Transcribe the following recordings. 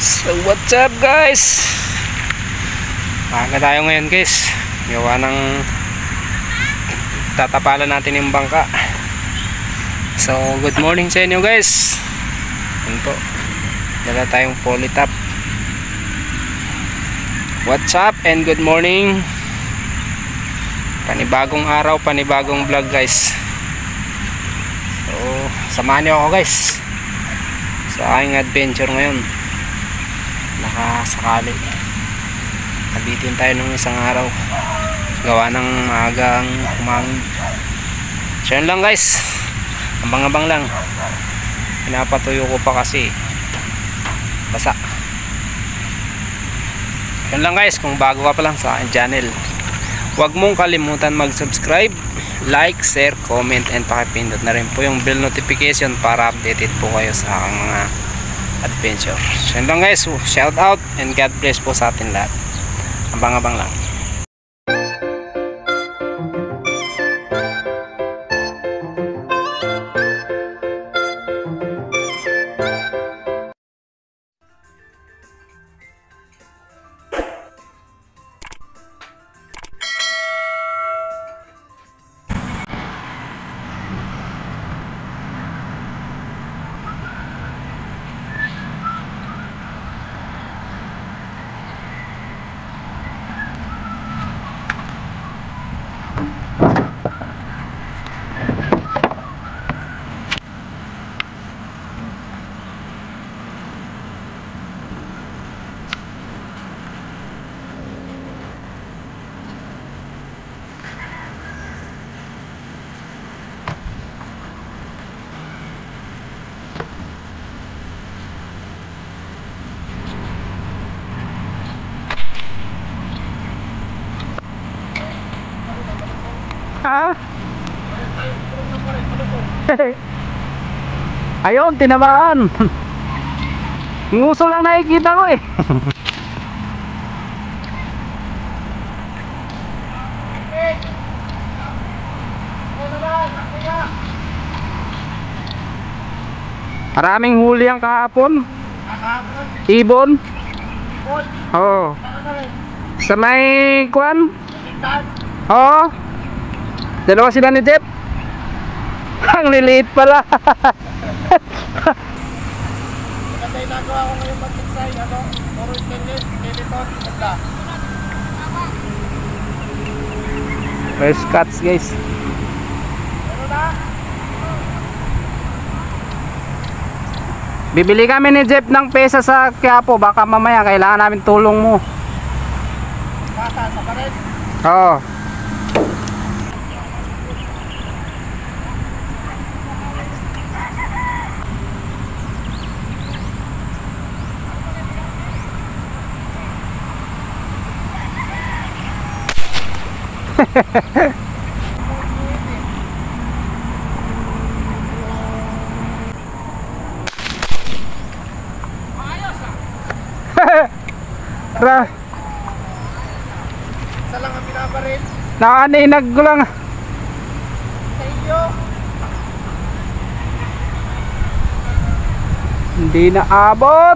So what's up guys? Maaga tayo ngayon guys. Gawa ng tatapalan natin yung bangka. So good morning sa inyo guys. Yan po, dala tayong polytop. What's up and good morning. Panibagong araw, panibagong vlog guys. So samahan niyo ako guys sa aking adventure ngayon. Nakasakali nabitin tayo ng isang araw gawa ng maagang humangin. So yun lang guys, abang-abang lang. Pinapatuyo ko pa kasi basa. Yun lang guys, kung bago ka pa lang sa aking channel, huwag mong kalimutan mag-subscribe, like, share, comment, and pakipindot na rin po yung bell notification para updated po kayo sa aking mga adventure. So yun lang guys, shout out and God bless po sa atin lahat. Abang-abang lang. Ha? Ayun, tinamaan. Nguso lang nakikita ko eh. Maraming huli ang kahapon. Ibon. Oo. Sa may kwan. Oo. Dalawa sila ni Jeff. Ang liliit pala. Kasi nagawa ko ngayon mag-design, puro stainless, skeleton, ganda. First cuts guys. Ano na? Bibili kami ni Jeff ng pesa sa Quiapo. Baka mamaya kailangan namin tulong mo. Bata sa pared. Oo. Ra. Isa lang ang binabaril Nakaninag ko lang. sa iyo. Hindi na abot.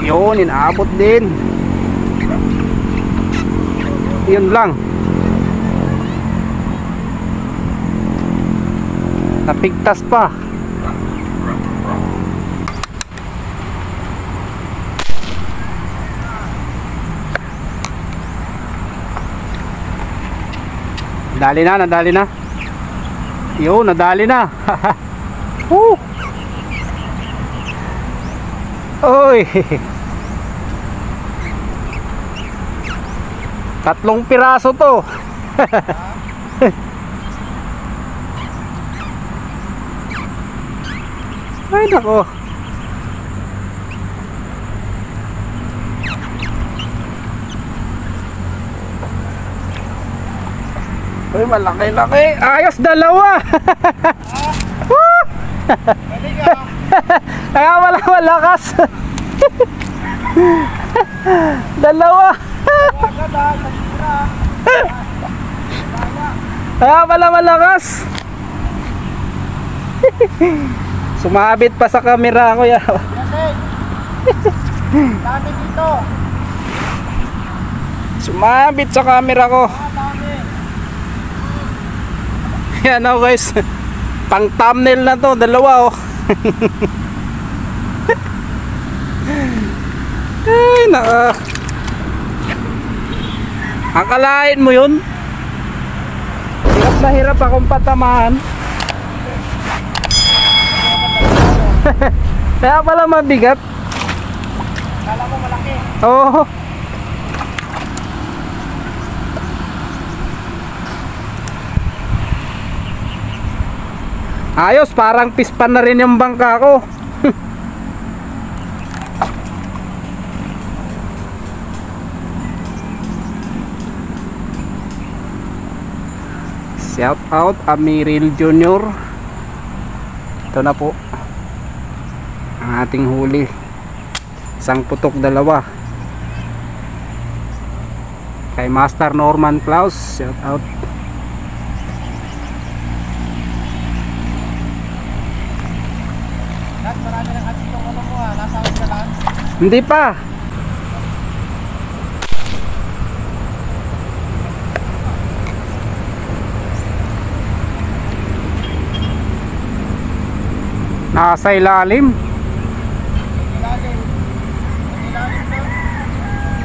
Yun, inaabot din. Yun lang. Napigtas pa. Nadali na, nadali na. Yun, nadali na. Oy. 3 piraso to. Ay nako. Uy, malaki-laki. Ayos, dalawa. Galing ah. Kaya wala malakas. Dalawa. Agad ha, nasira. Kaya pala malakas. Sumabit pa sa camera ko ya. Yan dami dito. Sumabit sa camera ko. Dami. Yan o guys. Pang thumbnail na to, dalawa oh. Ay naka. Akalain mo yun? Hirap na hirap akong patamaan. Kaya pala mabigat. Kala mo malaki. Oo. Ayos, parang pispan na rin yung bangka ko. Shout out Amiril Junior. Ito na po ang ating huli. Isang putok, dalawa. Kay Master Norman Claus, shout out. Lahat marami na kasi itong ano mo ha. Nasa ka lang. Hindi pa. Nasa ilalim. Ilalim. Ilalim na.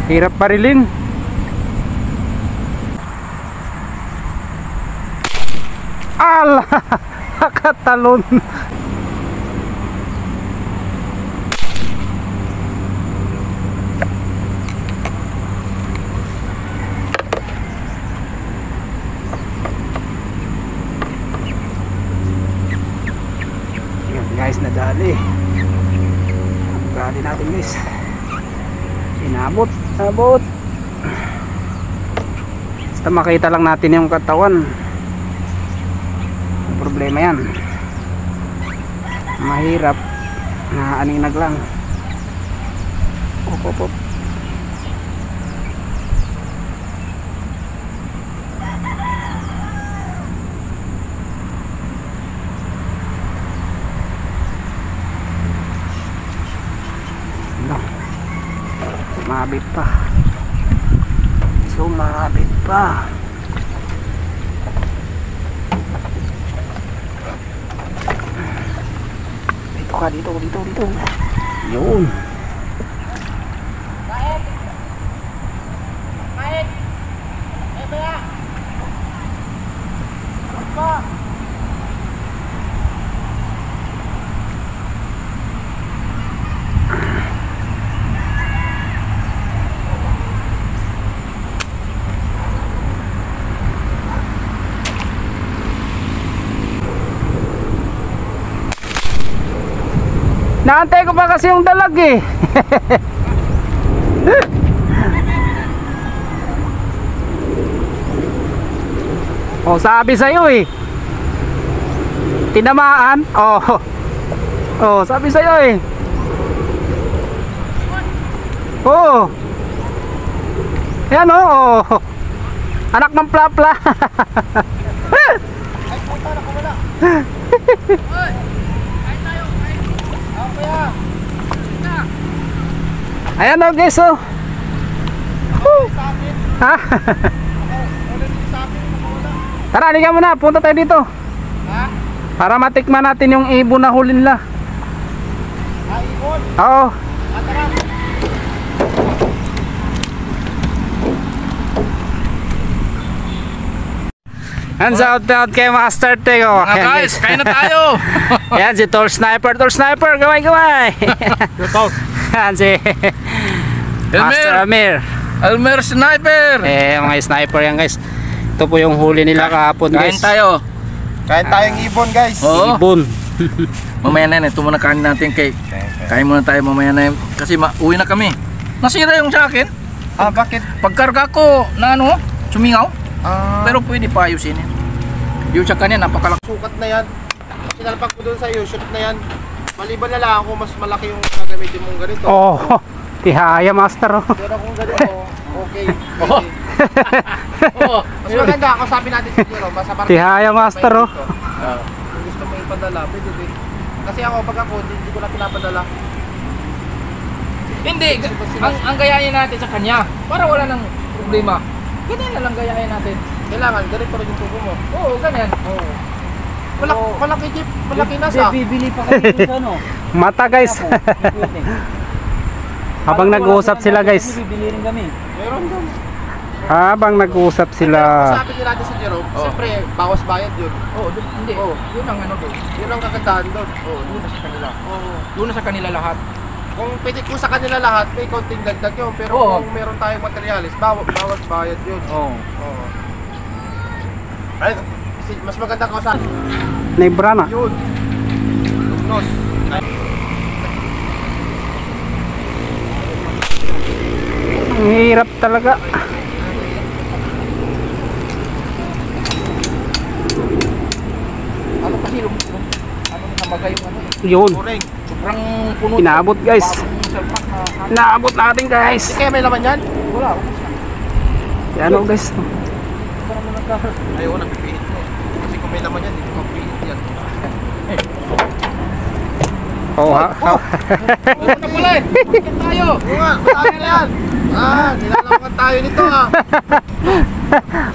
Hirap parilin. Ala! Nakatalon. Yan guys, nadali. Nadali natin guys. Inabot. Abot. Basta makita lang natin yung katawan. Problema yan, mahirap na aninag lang. Op. Sumabit pa. Dito. Yun. Kahit. Baya. Apa? Naantay ko pa kasi yung dalag eh. Oh, sabi sa'yo eh. Tinamaan. Oh, sabi sa'yo eh. Oh. Yan oh. Anak ng plapla. Ay, puta na kumala. Kaya. Ayan oh guys oh. Sa akin. Ha? Ulit sa akin. Kumala. Tara, halika muna. Punta tayo dito. Ha? Para matikman natin yung ibon na huli nila. Ibon. Oo. Tara. Hands out kay Master Tego. Mga guys, kain na tayo. Yan si Tall Sniper, gamay. Yan si Master Amir. Elmer Sniper. Mga sniper yan guys. Ito po yung huli nila kahapon Kain guys. tayo. Kain tayong ibon guys. Oo. Ibon. Mamaya na ito muna kain natin kay. Kain muna tayo mamaya na kasi uwi na kami. Nasira yung sa akin. Bakit? Pagkarga ko na sumingaw. Pero pwede pa ayusin yan. Yung sa kanya napakalaki. Sukat na yan. Sinalpak ko doon sa iyo, shoot na yan. Maliban na lang kung mas malaki yung gagamitin mong ganito. Oh, tihaya master oh. Pero kung ganito, okay. Mas maganda ako sabi natin si Jerome, mas aparte. Tihaya master oh. Kung gusto mo ipadala, pwede din. Kasi ako pag ako, hindi ko na pinapadala. Hindi, ang gayahin natin sa kanya para wala nang problema. Ganyan na lang gayahin natin. Kailangan, ganito rin yung tubo mo. Oo, ganyan. Oo. Malaki jeep, malaki nasa. Bibili pa kami dun sa ano. Mata guys. Habang nag-uusap sila guys. Bibili rin kami. Meron doon. Habang nag-uusap sila. Sabi din natin si Jerome, siyempre, bawas bayad yun. Oo, hindi. Oo. Yun ang ano doon. Yun ang kagandahan doon. Oo, yun na sa kanila. Oo. Yun na sa kanila lahat. Kung pwede ko sa kanila lahat, may konting dagdag yun. Pero Oo. kung meron tayong materialis, bawas bayad yun. Oo. Oo. Ay, kasi mas maganda ko sa Nebra na. yun. Lugnos. Ang hirap talaga. Ano kasi ano namaga yung ano. Yun. Turing. Sobrang puno. Inaabot guys. Bagong salpak na Inaabot natin guys. Kaya may laman yan? wala. Ubus na. Yan oh guys. Ayaw na pipihit mo. Kasi kung may laman yan, hindi ko mapihit yan. Oh ha. Ano na pala eh. Bakit tayo? Oo nga, marami na yan. Nilalaman tayo nito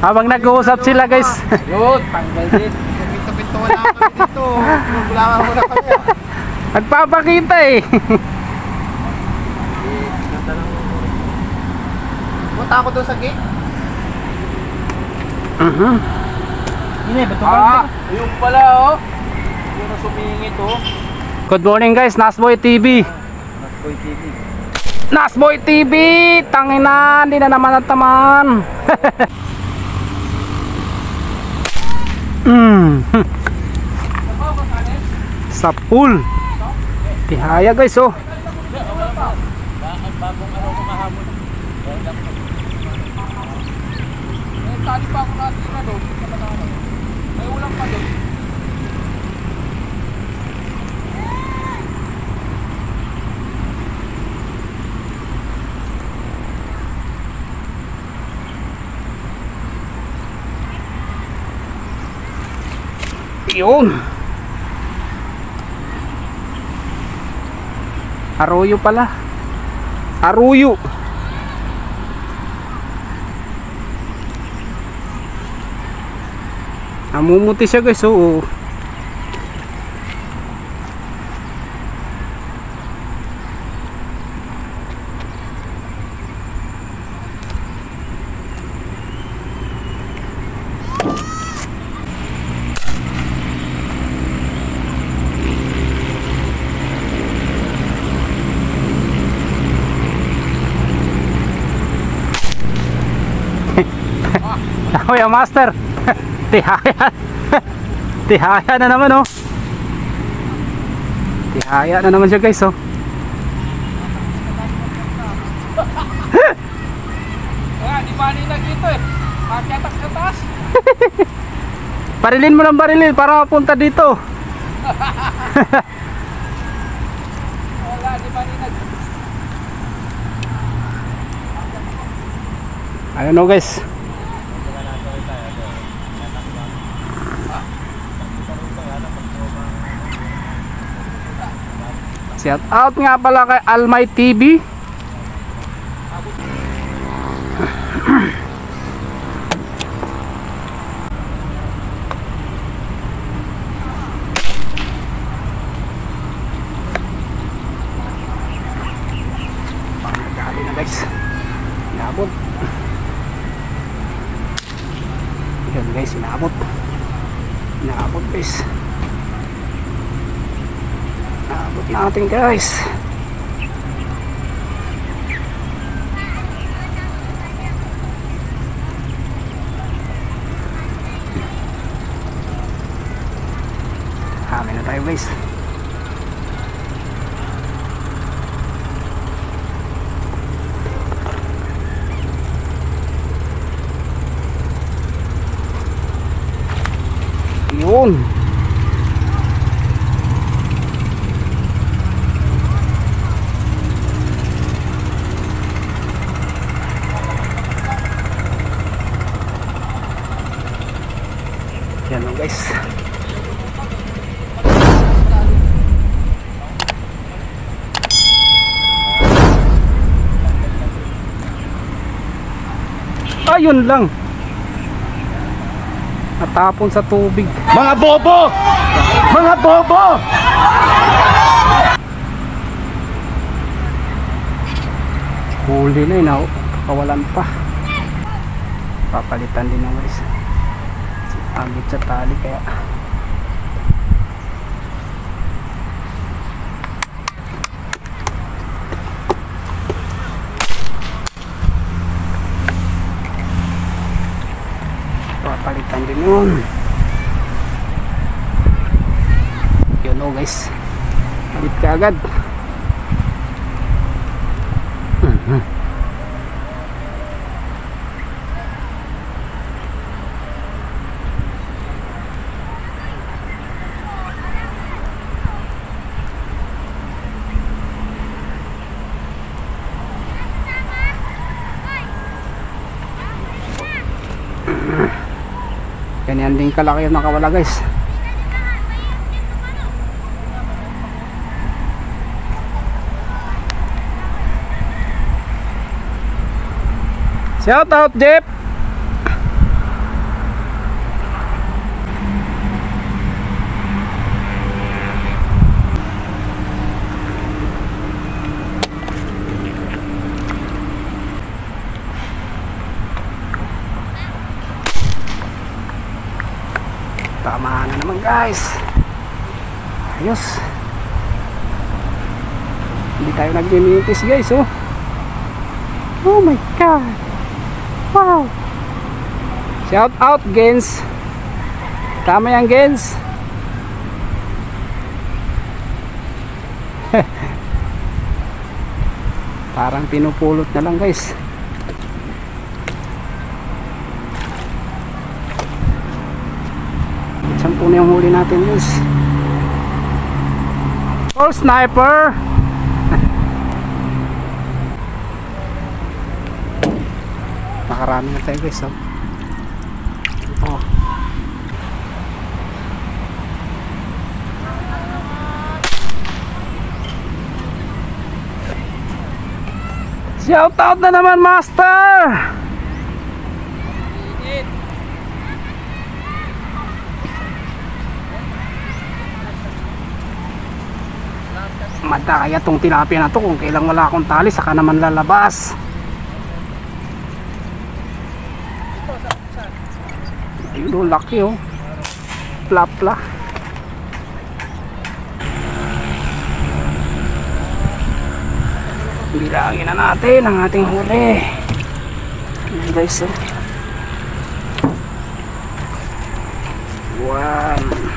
Habang nag-uusap sila guys. Yun, tanggal din. Pinto-pinto wala kami dito. Pinagulaman mo na kami Nagpapakita eh. Punta ako doon sa gate. Hindi, ba't Yung pala oh. Yung sumingit oh. Good morning guys, Nasboy TV. Nasboy TV. Nasboy TV! Tangina, hindi na naman nataman. Sa pool. Tihaya guys oh. Bagong ano kumahamon. Tali pa ako natin na doon. May ulang pa doon. Yun. Arroyo pala. Arroyo. Namumuti siya guys. Oo. Kuya Master. Tihaya. Tihaya na naman oh. Tihaya na naman siya guys oh. Di ba ninag dito eh. Pakiatak sa taas. Parilin mo ng barilin para mapunta dito. Wala, di ba ninag. Ayun oh guys. Shout out nga pala kay Almay TV. Panggabi na guys. Inabot. Yan guys, inabot. Inabot guys. Inabot natin guys. Kami na tayo guys. Yun. guys. Ayun lang. Natapon sa tubig. Mga bobo! Mga bobo! Huli na yun, kawalan pa. Papalitan din ng guys. Agit sa tali kaya. Papalitan din yun. Yun o guys. Palit ka agad. Ganyan din kalaki yung nakawala guys. Shout out Jeep. Tama na naman guys. Ayos. Hindi tayo nag-limitis guys oh. Oh my god. Wow. Shout out Gens. Tama yan Gens. Parang pinupulot na lang guys. Sampu na yung huli natin guys. Oh sniper. Nakarami na tayo guys oh. Oh. Shout out na naman master. Madaya tong tilapia na to, kung kailang wala akong tali saka naman lalabas. Ayun oh, laki oh. Plapla. Bilangin na natin ang ating huli. Ayan guys oh. 1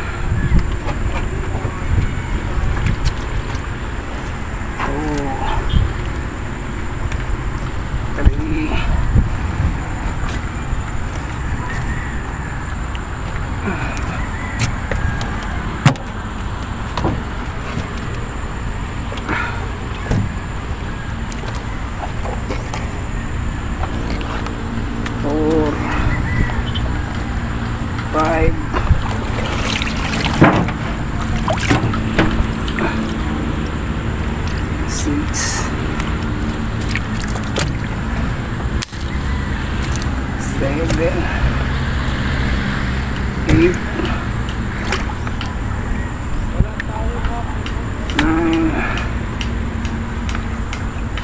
5 6 7 8 9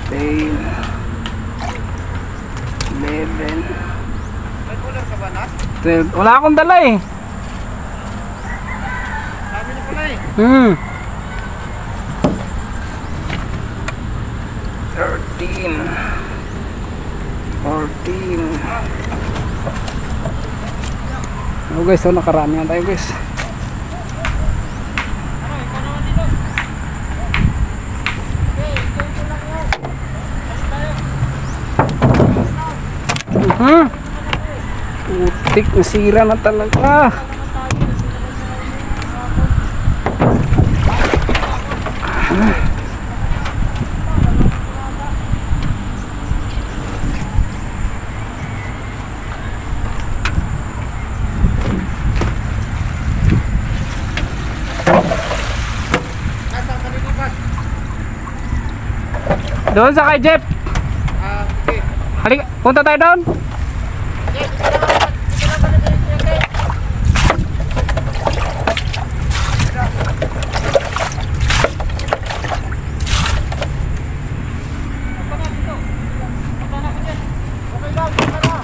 10 11 wala akong dala eh. Dami na pala eh. 13 14 oh guys, so nakarami na tayo guys. Putik, nasira na talaga. Doon sa kay Jeep. Sige. Halika, punta tayo doon. Sige, dito na kami mag-iingat. Okay lang, dito na.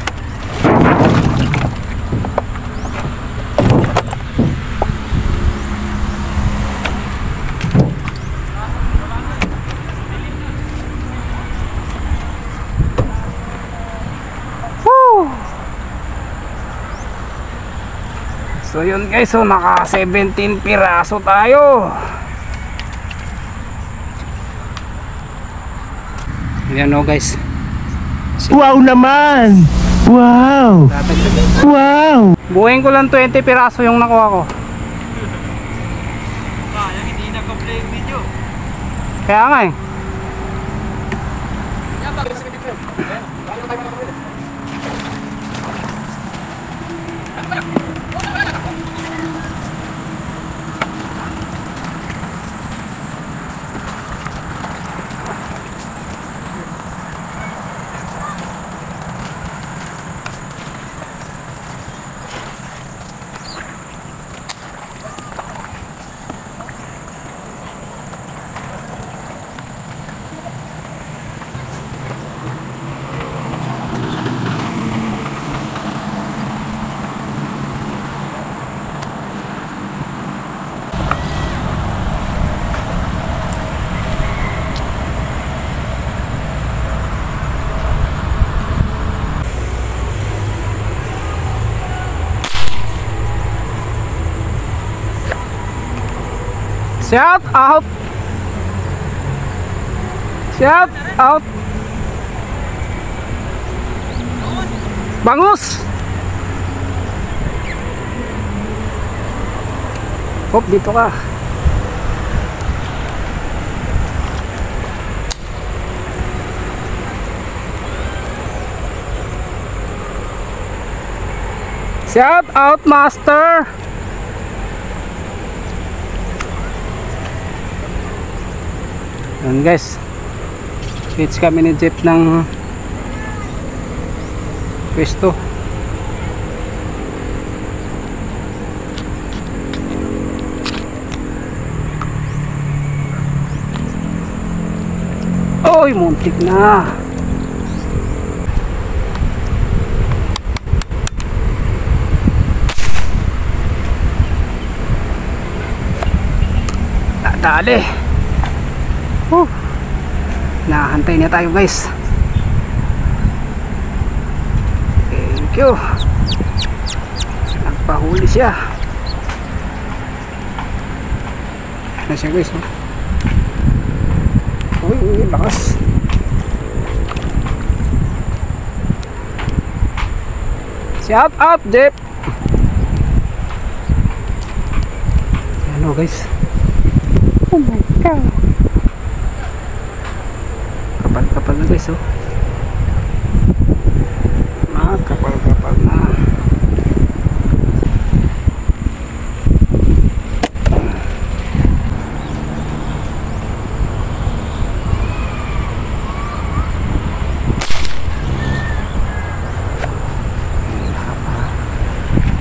Woo! So yun guys, so naka 17 piraso tayo. Yan o guys. Wow naman! Wow! Wow! Buuin ko lang 20 piraso yung nakuha ko. Sayang hindi naka-play yung video. Kaya nga eh. Shout out! Shout out! Bangus! Hop, dito ka. Shout out, master! Yan guys, pitch kami ni Jeep ng pwesto. Oy, muntik na. Dali. Nakahantay na tayo guys. Thank you. Nagpahuli siya. Ano siya guys? Uy, lakas. Shout out Jeep. Ano guys? Oh my god. Kapal na guys, oh. Kapal na.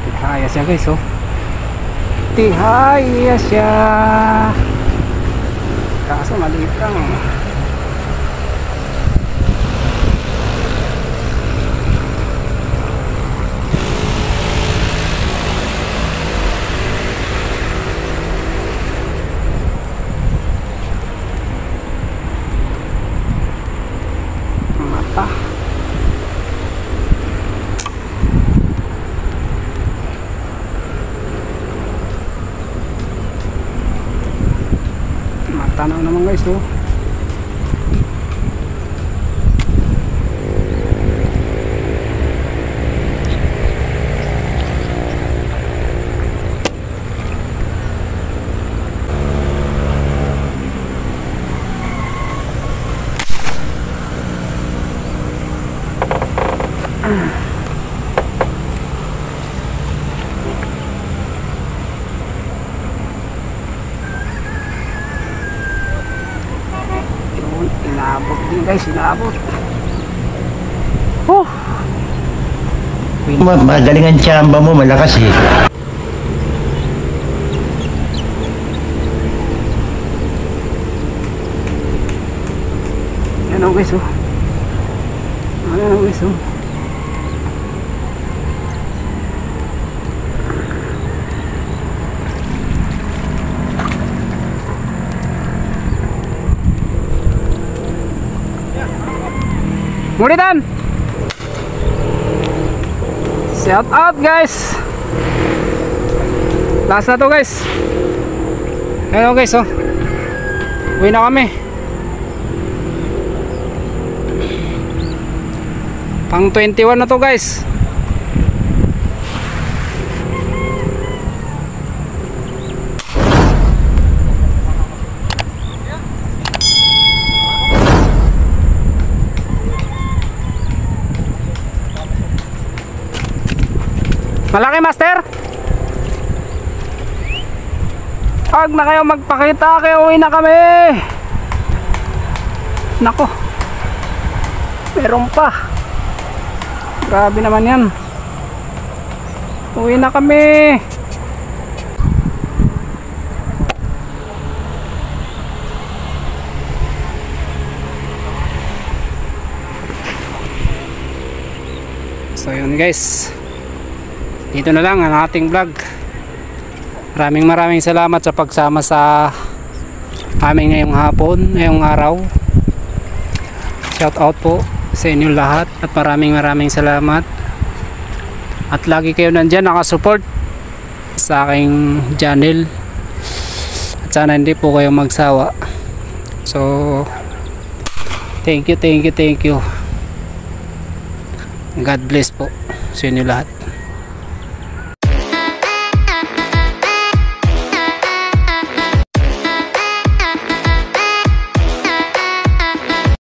Tihaya siya guys, oh. Tihaya siya. Kaso maliit lang. Mata. Mata na naman guys, oh. Inabot din guys, inabot. Oh. Magaling ang tsamba mo, malakas eh. Ano guys oh. Ano guys oh. Mulitan. Shout out guys. Last na to guys. Hello guys oh. Uwi na kami. Pang 21 na to guys. Malaki master. Huwag na kayo magpakita, kayo uwi na kami. Nako, meron pa. Grabe naman yan. Uwi na kami. So yun guys, dito na lang ang ating vlog. Maraming salamat sa pagsama sa amin ngayong hapon, ngayong araw. Shout out po sa inyo lahat at maraming salamat. At lagi kayo nandyan nakasupport sa aking channel. At sana hindi po kayo magsawa. So thank you. God bless po sa inyo lahat.